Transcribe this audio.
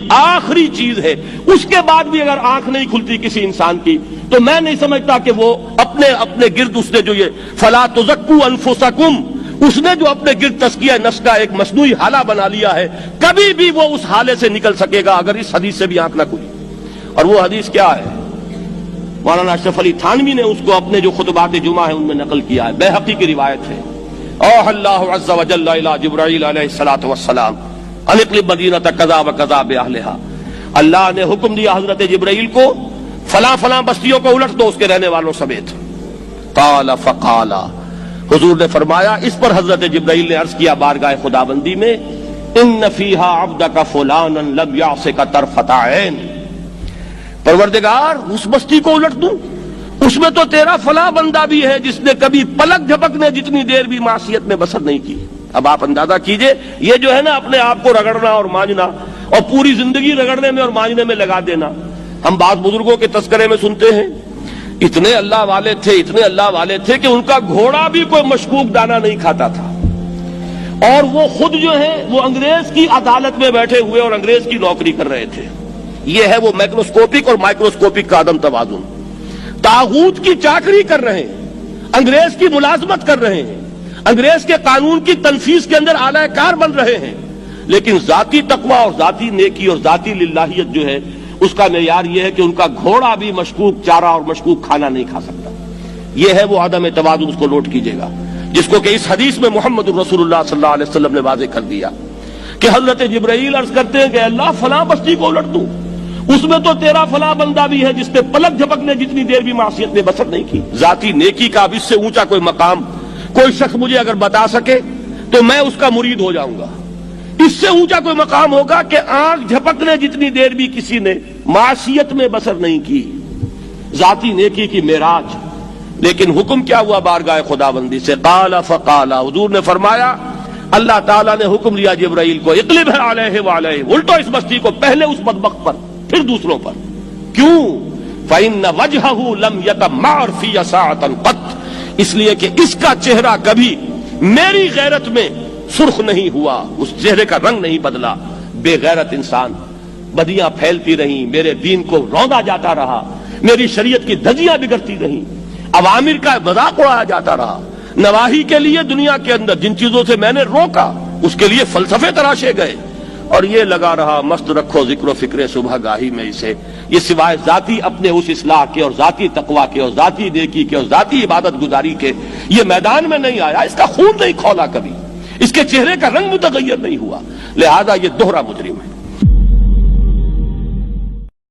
آخری چیز ہے، اس کے بعد بھی اگر آنکھ نہیں کھلتی کسی انسان کی تو میں نہیں سمجھتا کہ وہ اپنے گرد اس نے جو یہ فلا تزکوا انفسکم، اس نے جو اپنے گرد تزکیہ نفس کا ایک مصنوعی حالہ بنا لیا ہے، کبھی بھی وہ اس حالے سے نکل سکے گا اگر اس حدیث سے بھی آنکھ نہ کھلی۔ اور وہ حدیث کیا ہے؟ مولانا اشرف علی تھانوی نے اس کو اپنے جو خطبات جمعہ ہیں ان میں نقل کیا ہے، بیہقی کی روایت ہے۔ اوحى اللہ عز وجل الى جبرائیل علیہ الصلوۃ والسلام ان اقلب مدینہ کذا وکذا باہلھا، اللہ نے حکم دیا حضرت جبرائیل کو فلاں فلاں بستیوں کو الٹ دو اس کے رہنے والوں سمیت۔ قال فقال، حضور نے فرمایا، اس پر حضرت جبرائیل نے عرض کیا بارگاہ خداوندی میں، ان فیہا عبدک فلانا لم یعصک طرفۃ عین، پروردگار اس بستی کو الٹ دوں، اس میں تو تیرا فلاں بندہ بھی ہے جس نے کبھی پلک جھپکنے جتنی دیر بھی معصیت میں بسر نہیں کی۔ اب آپ اندازہ کیجئے، یہ جو ہے نا اپنے آپ کو رگڑنا اور مانجنا اور پوری زندگی رگڑنے میں اور مانجنے میں لگا دینا۔ ہم بعض بزرگوں کے تذکرے میں سنتے ہیں اتنے اللہ والے تھے، اتنے اللہ والے تھے کہ ان کا گھوڑا بھی کوئی مشکوک دانہ نہیں کھاتا تھا، اور وہ خود جو ہے وہ انگریز کی عدالت میں بیٹھے ہوئے اور انگریز کی نوکری کر رہے تھے۔ یہ ہے وہ میکروسکوپک اور مائکروسکوپک کا عدم توازن۔ طاغوت کی چاکری کر رہے ہیں، انگریز کی ملازمت کر رہے ہیں، انگریز کے قانون کی تنفیذ کے اندر اعلی کار بن رہے ہیں، لیکن ذاتی تقوی اور ذاتی نیکی اور ذاتی للہیت جو ہے اس کا معیار یہ ہے کہ ان کا گھوڑا بھی مشکوک چارہ اور مشکوک کھانا نہیں کھا سکتا۔ یہ ہے وہ عدم توازن، اس کو نوٹ کیجئے گا، جس کو کہ اس حدیث میں محمد الرسول اللہ صلی اللہ علیہ وسلم نے واضح کر دیا کہ حضرت جبرائیل عرض کرتے ہیں کہ اللہ فلاں بستی کو الٹ دوں، اس میں تو تیرا فلاں بندہ بھی ہے جس نے پلک جھپکنے جتنی دیر بھی معصیت میں بسر نہیں کی۔ ذاتی نیکی کا اب اس سے اونچا کوئی مقام کوئی شخص مجھے اگر بتا سکے تو میں اس کا مرید ہو جاؤں گا۔ اس سے اونچا کوئی مقام ہوگا کہ آنکھ جھپکنے جتنی دیر بھی کسی نے معصیت میں بسر نہیں کی، ذاتی نیکی کی معراج۔ لیکن حکم کیا ہوا بارگاہ خداوندی سے؟ قال فقال، حضور نے فرمایا، اللہ تعالیٰ نے حکم دیا جبرائیل کو، اقلب علیہ وعلیہ، الٹو اس بستی کو، پہلے اس بدبخت پر پھر دوسروں پر۔ کیوں؟ فإن وجہہ لم یتمعر فی ساعۃ قط، اس لیے کہ اس کا چہرہ کبھی میری غیرت میں سرخ نہیں ہوا، اس چہرے کا رنگ نہیں بدلا۔ بے غیرت انسان، بدیاں پھیلتی رہیں، میرے دین کو روندا جاتا رہا، میری شریعت کی دھجیاں بگڑتی رہیں، عوامر کا مذاق اڑایا جاتا رہا، نواہی کے لیے دنیا کے اندر جن چیزوں سے میں نے روکا اس کے لیے فلسفے تراشے گئے، اور یہ لگا رہا مست رکھو ذکر و فکر صبح گاہی میں اسے، یہ سوائے ذاتی اپنے اس اصلاح کے اور ذاتی تقوی کے اور ذاتی نیکی کے اور ذاتی عبادت گزاری کے یہ میدان میں نہیں آیا، اس کا خون نہیں کھولا کبھی، اس کے چہرے کا رنگ متغیر نہیں ہوا، لہذا یہ دوہرا مجرم ہے۔